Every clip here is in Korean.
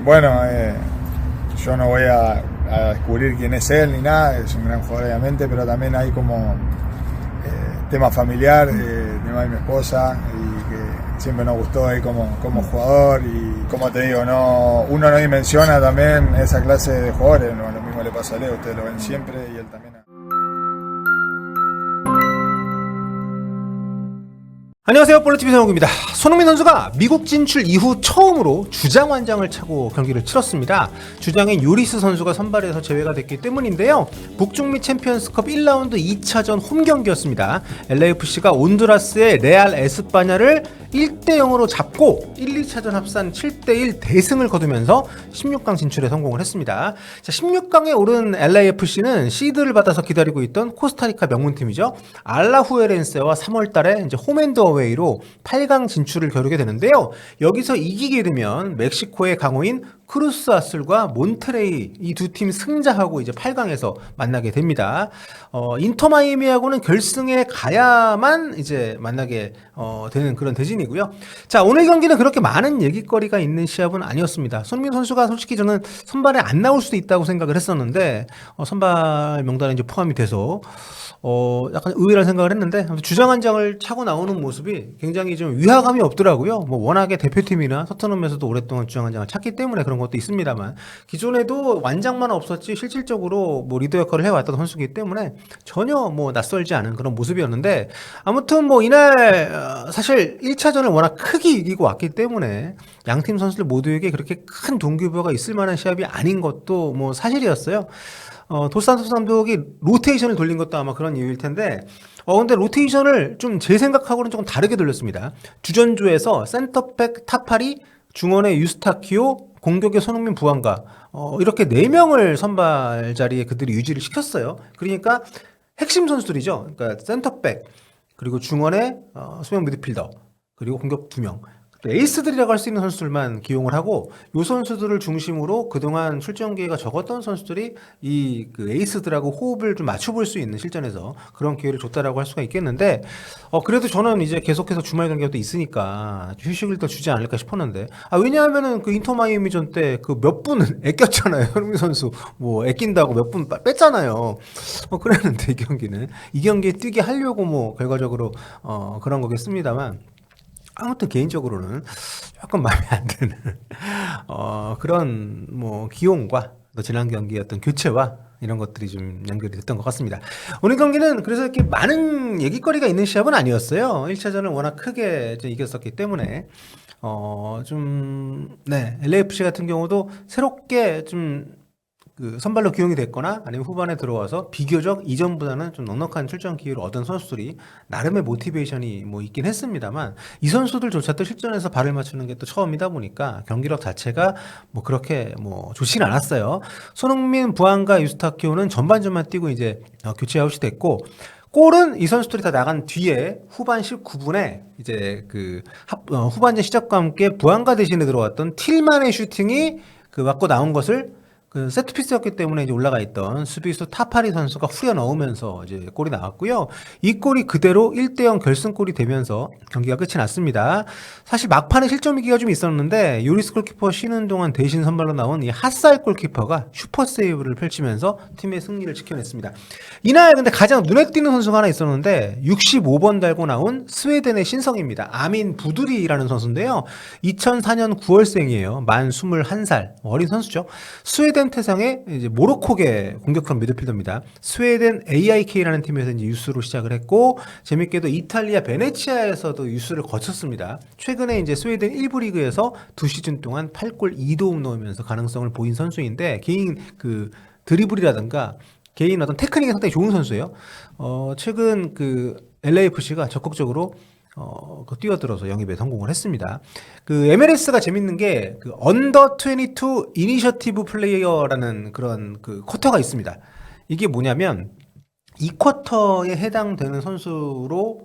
Bueno, yo no voy a descubrir quién es él ni nada, es un gran jugador obviamente, pero también hay como tema familiar, tema de mi esposa y que siempre nos gustó él como jugador y como te digo, uno no dimensiona también esa clase de jugadores, lo mismo le pasa a Leo, ustedes lo ven siempre y él también. 안녕하세요. 볼로TV 성욱입니다. 손흥민 선수가 미국 진출 이후 처음으로 주장 완장을 차고 경기를 치렀습니다. 주장인 요리스 선수가 선발에서 제외가 됐기 때문인데요. 북중미 챔피언스컵 1라운드 2차전 홈경기였습니다. LAFC가 온두라스의 레알 에스파냐를 1대0으로 잡고 1, 2차전 합산 7대1 대승을 거두면서 16강 진출에 성공을 했습니다. 자, 16강에 오른 LAFC는 시드를 받아서 기다리고 있던 코스타리카 명문팀이죠. 알라후에렌세와 3월달에 이제 홈앤드어웨이로 8강 진출을 겨루게 되는데요. 여기서 이기게 되면 멕시코의 강호인 크루스 아슬과 몬테레이 이 두 팀 승자하고 이제 8강에서 만나게 됩니다. 인터 마이애미하고는 결승에 가야만 이제 만나게 되는 그런 대진이고요. 자, 오늘 경기는 그렇게 많은 얘기거리가 있는 시합은 아니었습니다. 손흥민 선수가 솔직히 저는 선발에 안 나올 수도 있다고 생각을 했었는데 선발 명단에 이제 포함이 돼서 약간 의외란 생각을 했는데 주장 한 장을 차고 나오는 모습이 굉장히 좀 위화감이 없더라고요. 뭐 워낙에 대표팀이나 토트넘에서도 오랫동안 주장 한 장을 찼기 때문에 그런 것도 있습니다만 기존에도 완장만 없었지 실질적으로 뭐 리더 역할을 해왔던 선수이기 때문에 전혀 뭐 낯설지 않은 그런 모습이었는데 아무튼 뭐 이날 사실 1차전을 워낙 크게 이기고 왔기 때문에 양팀 선수들 모두에게 그렇게 큰 동기부여가 있을 만한 시합이 아닌 것도 뭐 사실이었어요. 도산토스 감독이 로테이션을 돌린 것도 아마 그런 이유일 텐데, 근데 로테이션을 좀 제 생각하고는 조금 다르게 돌렸습니다. 주전조에서 센터백 타파리, 중원의 유스타키오, 공격의 손흥민 부안가, 이렇게 4명을 선발 자리에 그들이 유지를 시켰어요. 그러니까 핵심 선수들이죠. 그러니까 센터백, 그리고 중원의 수명 미드필더, 그리고 공격 2명. 에이스들이라고 할 수 있는 선수들만 기용을 하고 이 선수들을 중심으로 그동안 출전 기회가 적었던 선수들이 이 그 에이스들하고 호흡을 좀 맞춰볼 수 있는 실전에서 그런 기회를 줬다라고 할 수가 있겠는데 그래도 저는 이제 계속해서 주말 경기가 또 있으니까 휴식을 더 주지 않을까 싶었는데 왜냐하면은 그 인터 마이애미전 때 그 몇 분은 애꼈잖아요. 손흥민 선수 뭐 애낀다고 몇 분 뺐잖아요. 그랬는데 이 경기에 뛰게 하려고 뭐 결과적으로 그런 거겠습니다만 아무튼 개인적으로는 조금 마음에 안 드는 그런 뭐 기용과 또 지난 경기의 어떤 교체와 이런 것들이 좀 연결이 됐던 것 같습니다. 오늘 경기는 그래서 이렇게 많은 얘기거리가 있는 시합은 아니었어요. 1차전을 워낙 크게 이겼었기 때문에 LAFC 같은 경우도 새롭게 좀 그 선발로 기용이 됐거나 아니면 후반에 들어와서 비교적 이전보다는 좀 넉넉한 출전 기회를 얻은 선수들이 나름의 모티베이션이 뭐 있긴 했습니다만 이 선수들조차도 실전에서 발을 맞추는 게 또 처음이다 보니까 경기력 자체가 뭐 그렇게 뭐 좋진 않았어요. 손흥민, 부안가, 유스타키오는 전반전만 뛰고 이제 교체 아웃이 됐고 골은 이 선수들이 다 나간 뒤에 후반 19분에 이제 후반전 시작과 함께 부안가 대신에 들어왔던 틸만의 슈팅이 맞고 나온 것을 세트피스였기 때문에 이제 올라가 있던 수비수 타파리 선수가 후려 넣으면서 이제 골이 나왔고요. 이 골이 그대로 1대0 결승골이 되면서 경기가 끝이 났습니다. 사실 막판에 실점 위기가 좀 있었는데 요리스 골키퍼 쉬는 동안 대신 선발로 나온 이 핫살 골키퍼가 슈퍼 세이브를 펼치면서 팀의 승리를 지켜냈습니다. 이날 근데 가장 눈에 띄는 선수가 하나 있었는데 65번 달고 나온 스웨덴의 신성입니다. 아민 부두리라는 선수인데요. 2004년 9월생이에요. 만 21살 어린 선수죠. 스웨덴 태상의 이제 모로코계 공격형 미드필더입니다. 스웨덴 AIK라는 팀에서 이제 유스로 시작을 했고 재밌게도 이탈리아 베네치아에서도 유스를 거쳤습니다. 최근에 이제 스웨덴 1부 리그에서 2시즌 동안 8골 2도움 넣으면서 가능성을 보인 선수인데 개인 그 드리블이라든가 개인 어떤 테크닉이 상당히 좋은 선수예요. 최근 LAFC가 적극적으로 뛰어들어서 영입에 성공을 했습니다. MLS가 재밌는 게 언더 22 이니셔티브 플레이어라는 그런 쿼터가 있습니다. 이게 뭐냐면 이 쿼터에 해당되는 선수로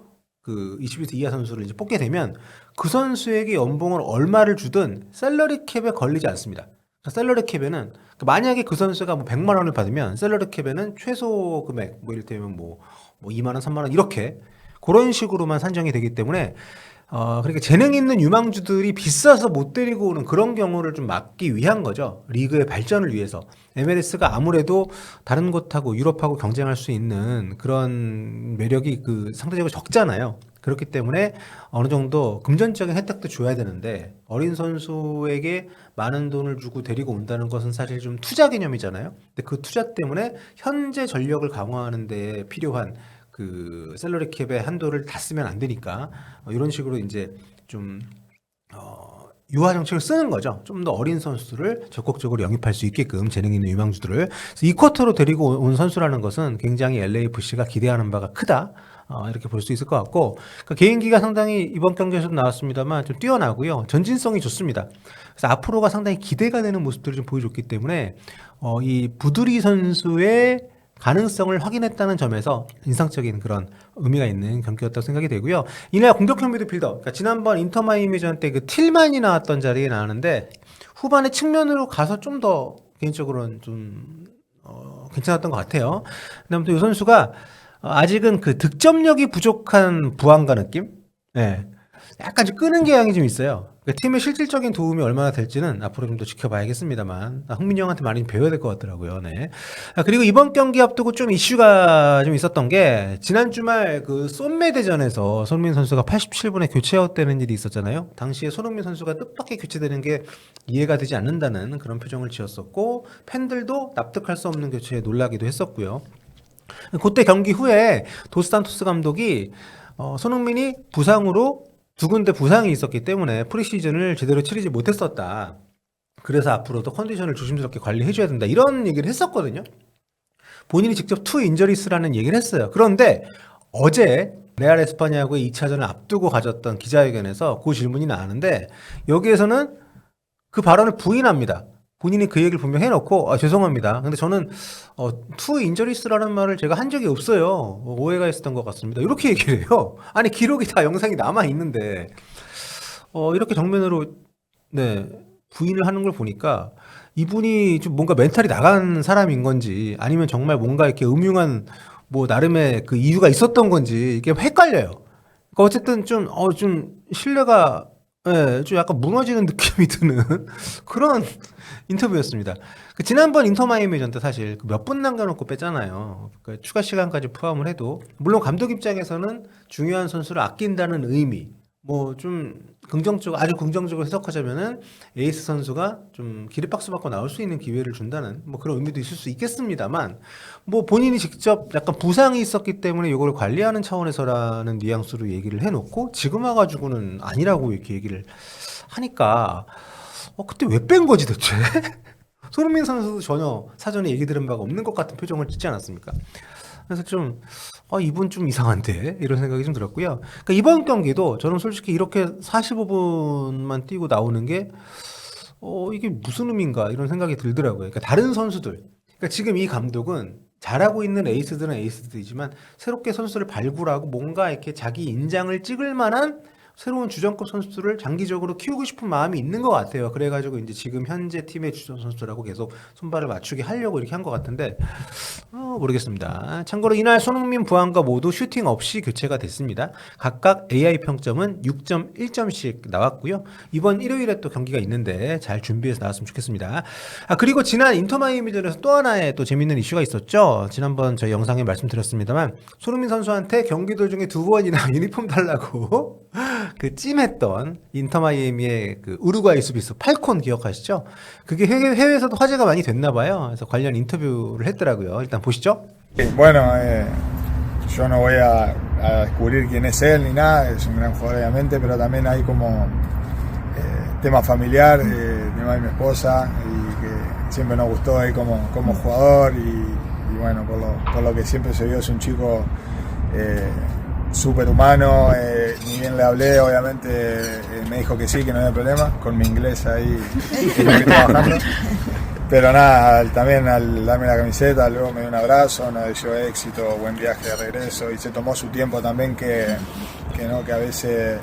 22세 이하 선수를 이제 뽑게 되면 그 선수에게 연봉을 얼마를 주든 셀러리 캡에 걸리지 않습니다. 셀러리 캡에는 만약에 그 선수가 뭐 100만 원을 받으면 셀러리 캡에는 최소 금액 뭐 이를테면 뭐 2만 원, 3만 원 이렇게 그런 식으로만 산정이 되기 때문에 그러니까 재능 있는 유망주들이 비싸서 못 데리고 오는 그런 경우를 좀 막기 위한 거죠. 리그의 발전을 위해서. MLS가 아무래도 다른 곳하고 유럽하고 경쟁할 수 있는 그런 매력이 상대적으로 적잖아요. 그렇기 때문에 어느 정도 금전적인 혜택도 줘야 되는데 어린 선수에게 많은 돈을 주고 데리고 온다는 것은 사실 좀 투자 개념이잖아요. 근데 그 투자 때문에 현재 전력을 강화하는 데 필요한 그 셀러리 캡의 한도를 다 쓰면 안 되니까 이런 식으로 이제 좀 유화 정책을 쓰는 거죠. 좀 더 어린 선수들을 적극적으로 영입할 수 있게끔 재능 있는 유망주들을. 그래서 이 쿼터로 데리고 온 선수라는 것은 굉장히 LAFC가 기대하는 바가 크다. 이렇게 볼 수 있을 것 같고, 그러니까 개인기가 상당히 이번 경기에서도 나왔습니다만 좀 뛰어나고요. 전진성이 좋습니다. 그래서 앞으로가 상당히 기대가 되는 모습들을 좀 보여줬기 때문에 이 부두리 선수의 가능성을 확인했다는 점에서 인상적인 그런 의미가 있는 경기였다고 생각이 되고요. 이날 공격형 미드필더, 그러니까 지난번 인터 마이애미전 때 그 틸만이 나왔던 자리에 나왔는데 후반에 측면으로 가서 좀 더 개인적으로는 좀 괜찮았던 것 같아요. 그다음에 또 이 선수가 아직은 그 득점력이 부족한 부안가 느낌? 네. 약간 좀 끄는 경향이 좀 있어요. 그러니까 팀의 실질적인 도움이 얼마나 될지는 앞으로 좀 더 지켜봐야겠습니다만, 흥민이 형한테 많이 배워야 될 것 같더라고요. 네. 그리고 이번 경기 앞두고 좀 이슈가 좀 있었던 게, 지난 주말 그 쏨메 대전에서 손흥민 선수가 87분에 교체 아웃되는 일이 있었잖아요. 당시에 손흥민 선수가 뜻밖의 교체되는 게 이해가 되지 않는다는 그런 표정을 지었었고, 팬들도 납득할 수 없는 교체에 놀라기도 했었고요. 그때 경기 후에 도스산토스 감독이 손흥민이 부상으로 두 군데 부상이 있었기 때문에 프리시즌을 제대로 치르지 못했었다. 그래서 앞으로도 컨디션을 조심스럽게 관리해줘야 된다. 이런 얘기를 했었거든요. 본인이 직접 투 인저리스라는 얘기를 했어요. 그런데 어제 레알 에스파냐하고의 2차전을 앞두고 가졌던 기자회견에서 그 질문이 나왔는데 여기에서는 그 발언을 부인합니다. 본인이 그 얘기를 분명 해놓고 죄송합니다. 근데 저는 투 인저리스라는 말을 제가 한 적이 없어요. 오해가 있었던 것 같습니다. 이렇게 얘기를 해요. 아니 기록이 다 영상이 남아 있는데 이렇게 정면으로 부인을 하는 걸 보니까 이분이 좀 뭔가 멘탈이 나간 사람인 건지 아니면 정말 뭔가 이렇게 음흉한 뭐 나름의 그 이유가 있었던 건지 이게 헷갈려요. 그러니까 어쨌든 좀 신뢰가 좀 약간 무너지는 느낌이 드는 그런 인터뷰였습니다. 지난번 인터 마이애미전 때 사실 몇 분 남겨놓고 뺐잖아요. 그러니까 추가 시간까지 포함을 해도 물론 감독 입장에서는 중요한 선수를 아낀다는 의미, 뭐 좀 아주 긍정적으로 해석하자면은 에이스 선수가 좀 기립박수 받고 나올 수 있는 기회를 준다는 뭐 그런 의미도 있을 수 있겠습니다만, 뭐 본인이 직접 약간 부상이 있었기 때문에 이걸 관리하는 차원에서라는 뉘앙스로 얘기를 해놓고 지금 와가지고는 아니라고 이렇게 얘기를 하니까 그때 왜 뺀 거지 대체? 손흥민 선수도 전혀 사전에 얘기 들은 바가 없는 것 같은 표정을 짓지 않았습니까? 그래서 좀 이분 좀 이상한데 이런 생각이 좀 들었고요. 그러니까 이번 경기도 저는 솔직히 이렇게 45분만 뛰고 나오는 게 이게 무슨 의미인가 이런 생각이 들더라고요. 그러니까 다른 선수들, 그러니까 지금 이 감독은 잘하고 있는 에이스들은 에이스들이지만 새롭게 선수를 발굴하고 뭔가 이렇게 자기 인장을 찍을 만한 새로운 주전급 선수들을 장기적으로 키우고 싶은 마음이 있는 것 같아요. 그래가지고 이제 지금 현재 팀의 주전 선수들하고 계속 손발을 맞추게 하려고 이렇게 한 것 같은데 모르겠습니다. 참고로 이날 손흥민, 부안가 모두 슈팅 없이 교체가 됐습니다. 각각 AI 평점은 6.1점씩 나왔고요. 이번 일요일에 또 경기가 있는데 잘 준비해서 나왔으면 좋겠습니다. 그리고 지난 인터 마이애미전에서 또 하나의 또 재밌는 이슈가 있었죠. 지난번 저희 영상에 말씀드렸습니다만 손흥민 선수한테 경기도 중에 2번이나 유니폼 달라고 그 찜했던 인터 마이애미의 그 우루과이 수비수 팔콘 기억하시죠? 그게 해외에서도 화제가 많이 됐나 봐요. 그래서 관련 인터뷰를 했더라고요. 일단 보시죠. Bueno, yo no voy a descubrir quién es él ni nada, es un gran jugador obviamente, pero también hay como tema familiar, tema de mi esposa y que siempre nos gustó él como jugador y bueno, por lo que siempre se vio es un chico súper humano, ni bien le hablé, obviamente me dijo que sí, que no había problema, con mi inglés ahí trabajando. Pero nada, también al darme la camiseta, luego me dio un abrazo, nos deseó éxito, buen viaje de regreso y se tomó su tiempo también que a veces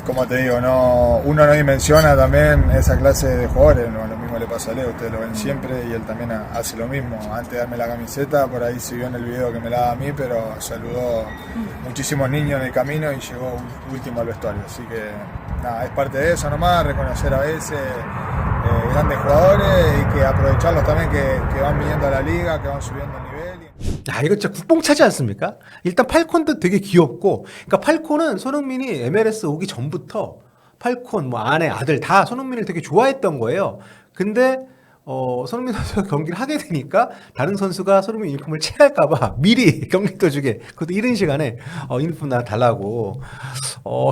como te digo, no, uno no dimensiona también esa clase de jugadores, no, lo mismo le pasa a Leo, ustedes lo ven siempre y él también hace lo mismo. Antes de darme la camiseta, por ahí se vio en el video que me la daba a mí, pero saludó muchísimos niños en el camino y llegó último al vestuario. Así que nada, es parte de eso nomás, reconocer a veces grandes jugadores y que aprovecharlos también que van viniendo a la liga, que van subiendo el nivel. 이거 진짜 국뽕차지 않습니까? 일단 팔콘도 되게 귀엽고, 그러니까 팔콘은 손흥민이 MLS 오기 전부터 팔콘, 뭐 아내, 아들 다 손흥민을 되게 좋아했던 거예요. 근데 손흥민 선수가 경기를 하게 되니까 다른 선수가 손흥민 유니폼을 채할까봐 미리 경기 도중에 그것도 이른 시간에 유니폼 나 달라고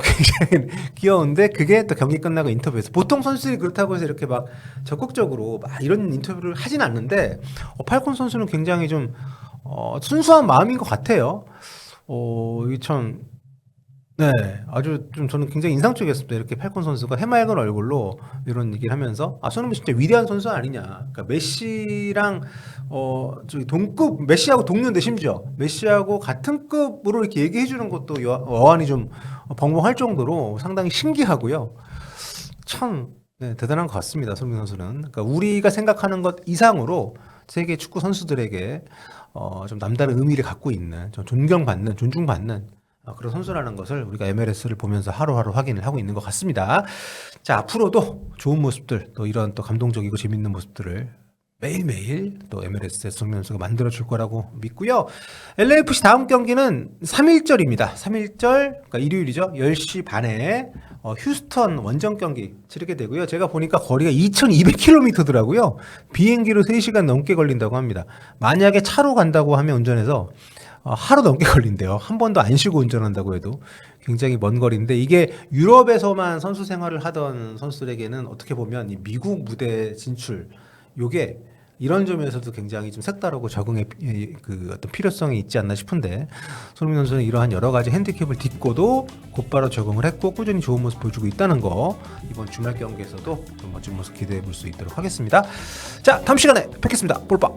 굉장히 귀여운데 그게 또 경기 끝나고 인터뷰에서 보통 선수들이 그렇다고 해서 이렇게 막 적극적으로 막 이런 인터뷰를 하진 않는데 팔콘 선수는 굉장히 좀 순수한 마음인 것 같아요. 이게 참 네, 아주 좀 저는 굉장히 인상적이었습니다. 이렇게 팔콘 선수가 해맑은 얼굴로 이런 얘기를 하면서 손흥민 진짜 위대한 선수 아니냐. 그러니까 메시랑 저기 동급 메시하고 동료인데 심지어 메시하고 같은 급으로 이렇게 얘기해 주는 것도 어안이 좀 벙벙할 정도로 상당히 신기하고요. 참 네, 대단한 것 같습니다. 손흥민 선수는. 그러니까 우리가 생각하는 것 이상으로 세계 축구 선수들에게 좀 남다른 의미를 갖고 있는 좀 존경받는, 존중받는 그런 선수라는 것을 우리가 MLS를 보면서 하루하루 확인을 하고 있는 것 같습니다. 자, 앞으로도 좋은 모습들, 또 이런 또 감동적이고 재밌는 모습들을 매일매일 또 MLS의 손흥민 선수가 만들어줄 거라고 믿고요. LAFC 다음 경기는 3일절입니다. 3일절, 그러니까 일요일이죠. 10시 반에 휴스턴 원정 경기 치르게 되고요. 제가 보니까 거리가 2200km더라고요. 비행기로 3시간 넘게 걸린다고 합니다. 만약에 차로 간다고 하면 운전해서 하루 넘게 걸린대요. 한 번도 안 쉬고 운전한다고 해도 굉장히 먼 거리인데 이게 유럽에서만 선수 생활을 하던 선수들에게는 어떻게 보면 이 미국 무대 진출 요게 이런 점에서도 굉장히 좀 색다르고 적응의 그 어떤 필요성이 있지 않나 싶은데 손흥민 선수는 이러한 여러 가지 핸디캡을 딛고도 곧바로 적응을 했고 꾸준히 좋은 모습 보여주고 있다는 거 이번 주말 경기에서도 좀 멋진 모습 기대해 볼 수 있도록 하겠습니다. 자, 다음 시간에 뵙겠습니다. 볼빠.